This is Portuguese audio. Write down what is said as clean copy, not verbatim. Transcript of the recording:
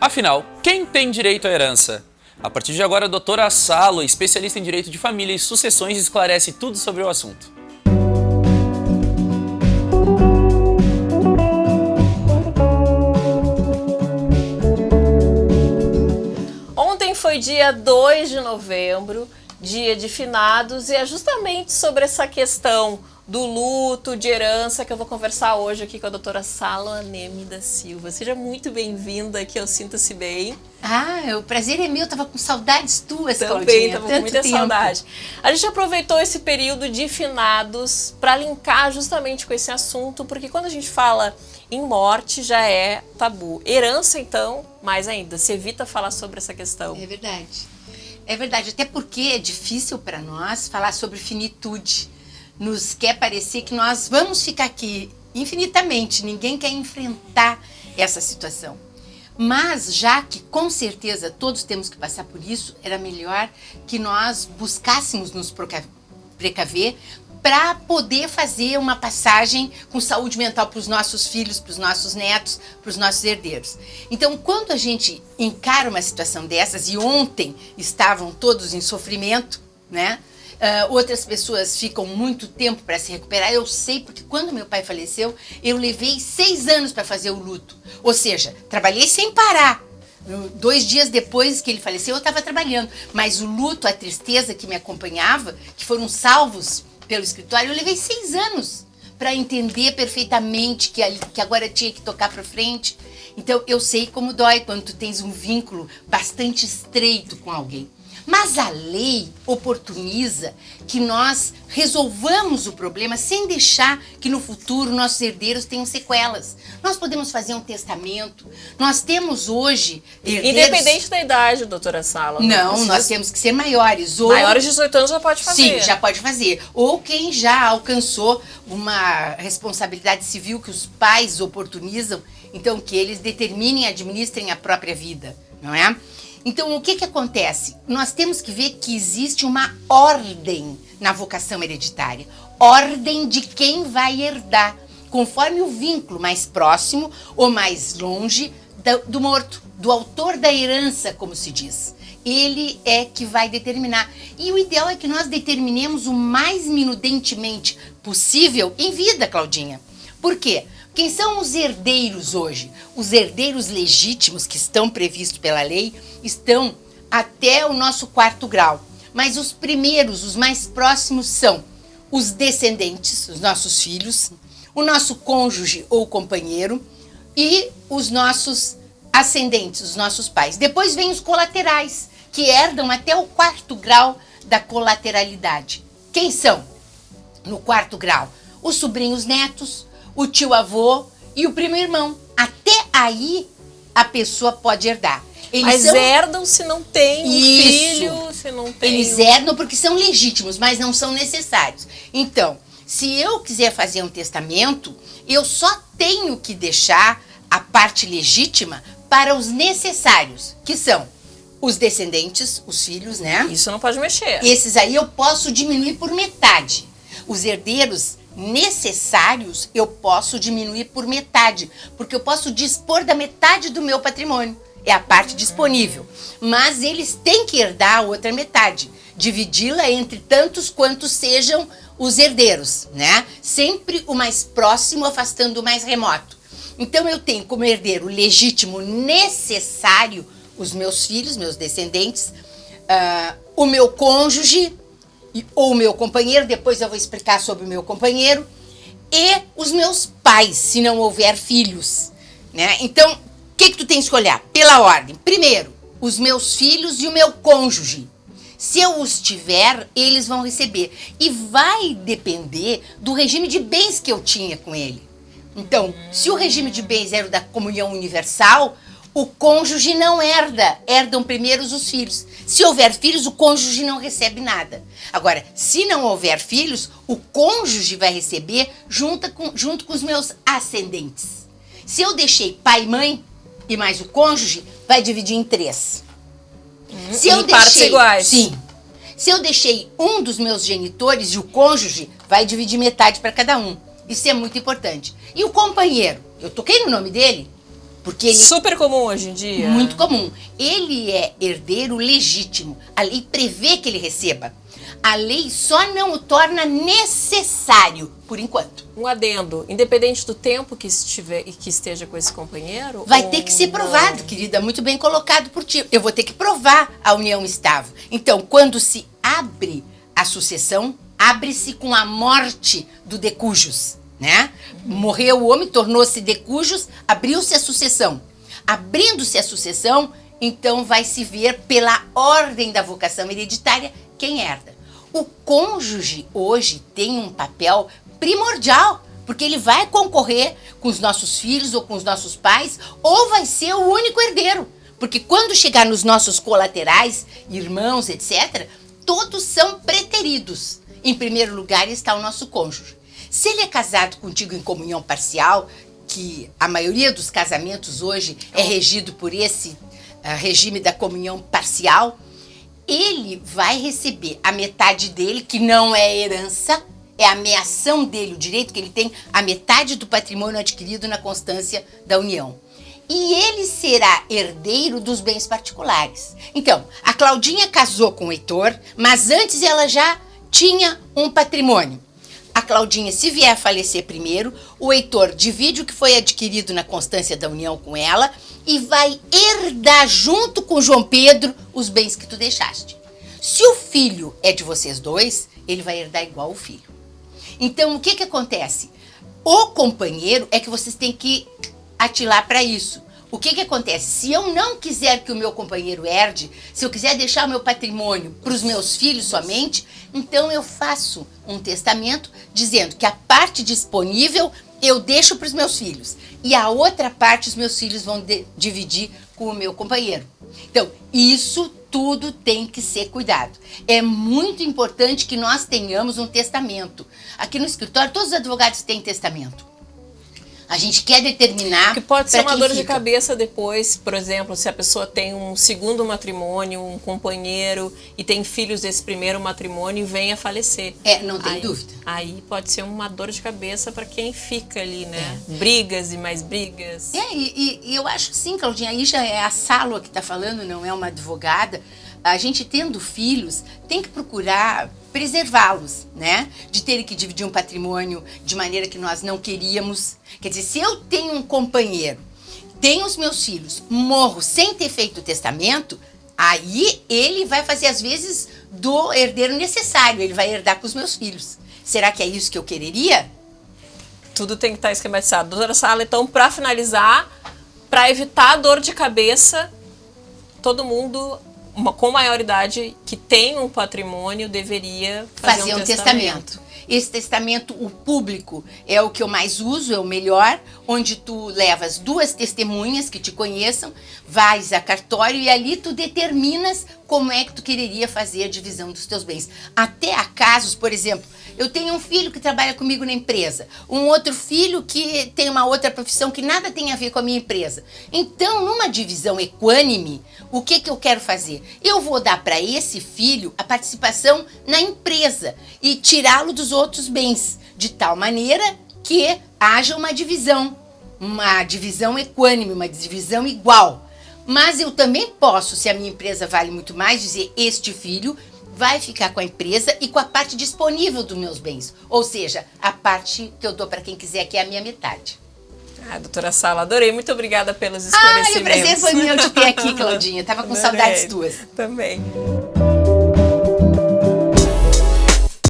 Afinal, quem tem direito à herança? A partir de agora, a doutora Salo, especialista em direito de família e sucessões, esclarece tudo sobre o assunto. Ontem foi dia 2 de novembro, dia de finados, e é justamente sobre essa questão do luto, de herança, que eu vou conversar hoje aqui com a doutora Salo Aneme da Silva. Seja muito bem-vinda aqui ao Sinta-se Bem. O prazer é meu, tava com saudades tuas, Também, Claudinha. tava com muita tempo. saudade. A gente aproveitou esse período de finados para linkar justamente com esse assunto, porque quando a gente fala em morte já é tabu. Herança, então, mais ainda, se evita falar sobre essa questão. É verdade. É verdade, até porque é difícil para nós falar sobre finitude. Nos quer parecer que nós vamos ficar aqui infinitamente, ninguém quer enfrentar essa situação. Mas já que com certeza todos temos que passar por isso, era melhor que nós buscássemos nos precaver para poder fazer uma passagem com saúde mental para os nossos filhos, para os nossos netos, para os nossos herdeiros. Então, quando a gente encara uma situação dessas, e ontem estavam todos em sofrimento, né? Outras pessoas ficam muito tempo para se recuperar. Eu sei porque quando meu pai faleceu, eu levei 6 anos para fazer o luto. Ou seja, trabalhei sem parar. 2 dias depois que ele faleceu, eu estava trabalhando. Mas o luto, a tristeza que me acompanhava, que foram salvos pelo escritório, eu levei 6 anos para entender perfeitamente que agora tinha que tocar para frente. Então, eu sei como dói quando tu tens um vínculo bastante estreito com alguém. Mas a lei oportuniza que nós resolvamos o problema sem deixar que no futuro nossos herdeiros tenham sequelas. Nós podemos fazer um testamento. Nós temos hoje herdeiros... Independente da idade, doutora Salo. Não, nós temos que ser maiores. Ou... Maiores de 18 anos já pode fazer. Sim, já pode fazer. Ou quem já alcançou uma responsabilidade civil que os pais oportunizam, então que eles determinem e administrem a própria vida, não é? Então, o que acontece? Nós temos que ver que existe uma ordem na vocação hereditária. Ordem de quem vai herdar, conforme o vínculo mais próximo ou mais longe do morto, do autor da herança, como se diz. Ele é que vai determinar. E o ideal é que nós determinemos o mais minudentemente possível em vida, Claudinha. Por quê? Quem são os herdeiros hoje? Os herdeiros legítimos que estão previstos pela lei estão até o nosso 4º grau. Mas os primeiros, os mais próximos são os descendentes, os nossos filhos, o nosso cônjuge ou companheiro e os nossos ascendentes, os nossos pais. Depois vem os colaterais, que herdam até o 4º grau da colateralidade. Quem são? No 4º grau, os sobrinhos netos, o tio-avô e o primo-irmão. Até aí a pessoa pode herdar. Mas herdam se não tem filho, se não tem... Eles herdam porque são legítimos, mas não são necessários. Então, se eu quiser fazer um testamento, eu só tenho que deixar a parte legítima para os necessários, que são os descendentes, os filhos, né? Isso não pode mexer. Esses aí eu posso diminuir por metade. Os herdeiros necessários eu posso diminuir por metade, porque eu posso dispor da metade do meu patrimônio, é a parte disponível, mas eles têm que herdar a outra metade, dividi-la entre tantos quantos sejam os herdeiros, né? Sempre o mais próximo afastando o mais remoto. Então eu tenho como herdeiro legítimo necessário os meus filhos, meus descendentes, o meu cônjuge ou o meu companheiro, depois eu vou explicar sobre o meu companheiro, e os meus pais, se não houver filhos, né? Então, o que tu tens que olhar? Pela ordem. Primeiro, os meus filhos e o meu cônjuge. Se eu os tiver, eles vão receber. E vai depender do regime de bens que eu tinha com ele. Então, se o regime de bens era o da comunhão universal, o cônjuge não herda, herdam primeiro os filhos. Se houver filhos, o cônjuge não recebe nada. Agora, se não houver filhos, o cônjuge vai receber junto com os meus ascendentes. Se eu deixei pai e mãe e mais o cônjuge, vai dividir em 3. Se eu deixei, partes iguais. Sim. Se eu deixei um dos meus genitores e o cônjuge, vai dividir metade para cada um. Isso é muito importante. E o companheiro? Eu toquei no nome dele? Porque ele Super comum hoje em dia. muito comum. Ele é herdeiro legítimo. A lei prevê que ele receba. A lei só não o torna necessário, por enquanto. Um adendo, independente do tempo que esteja com esse companheiro... Vai ou ter que ser não? provado, querida, muito bem colocado por ti. Eu vou ter que provar a união estável. Então, quando se abre a sucessão, abre-se com a morte do decujus, né? Morreu o homem, tornou-se decujus, abriu-se a sucessão. Abrindo-se a sucessão, então vai se ver pela ordem da vocação hereditária quem herda. O cônjuge hoje tem um papel primordial, porque ele vai concorrer com os nossos filhos ou com os nossos pais, ou vai ser o único herdeiro. Porque quando chegar nos nossos colaterais, irmãos, etc., todos são preteridos. Em primeiro lugar está o nosso cônjuge. Se ele é casado contigo em comunhão parcial, que a maioria dos casamentos hoje é regido por esse regime da comunhão parcial, ele vai receber a metade dele, que não é herança, é a meação dele, o direito que ele tem, a metade do patrimônio adquirido na constância da união. E ele será herdeiro dos bens particulares. Então, a Claudinha casou com o Heitor, mas antes ela já tinha um patrimônio. A Claudinha, se vier a falecer primeiro, o Heitor divide o que foi adquirido na constância da união com ela e vai herdar junto com João Pedro os bens que tu deixaste. Se o filho é de vocês dois, ele vai herdar igual o filho. Então, o que acontece? O companheiro é que vocês têm que atilar para isso. O que acontece? Se eu não quiser que o meu companheiro herde, se eu quiser deixar o meu patrimônio para os meus filhos somente, então eu faço um testamento dizendo que a parte disponível eu deixo para os meus filhos e a outra parte os meus filhos vão dividir com o meu companheiro. Então, isso tudo tem que ser cuidado. É muito importante que nós tenhamos um testamento. Aqui no escritório, todos os advogados têm testamento. A gente quer determinar. Que pode ser uma dor de fica. cabeça depois, por exemplo, se a pessoa tem um segundo matrimônio, um companheiro e tem filhos desse primeiro matrimônio e vem a falecer. Não tem dúvida. Aí pode ser uma dor de cabeça para quem fica ali, né? Brigas e mais brigas. E eu acho sim, Claudinha, aí já é a Sálua que está falando, não é uma advogada. A gente tendo filhos tem que procurar preservá-los, né? De terem que dividir um patrimônio de maneira que nós não queríamos. Quer dizer, se eu tenho um companheiro, tenho os meus filhos, morro sem ter feito o testamento, aí ele vai fazer às vezes do herdeiro necessário, ele vai herdar com os meus filhos. Será que é isso que eu quereria? Tudo tem que estar esquematizado. Doutora Sala, então, para finalizar, para evitar a dor de cabeça, todo mundo com maioridade que tem um patrimônio deveria fazer um testamento. Esse testamento, o público, é o que eu mais uso, é o melhor, onde tu levas 2 testemunhas que te conheçam, vais a cartório e ali tu determinas como é que tu quereria fazer a divisão dos teus bens. Até há casos, por exemplo, eu tenho um filho que trabalha comigo na empresa, um outro filho que tem uma outra profissão que nada tem a ver com a minha empresa. Então, numa divisão equânime, o que eu quero fazer? Eu vou dar para esse filho a participação na empresa e tirá-lo dos outros bens, de tal maneira que haja uma divisão equânime, uma divisão igual. Mas eu também posso, se a minha empresa vale muito mais, dizer este filho vai ficar com a empresa e com a parte disponível dos meus bens. Ou seja, a parte que eu dou para quem quiser, que é a minha metade. Doutora Sala, adorei. Muito obrigada pelos esclarecimentos. O prazer foi meu de ter aqui, Claudinha. Tava com saudades tuas. Também.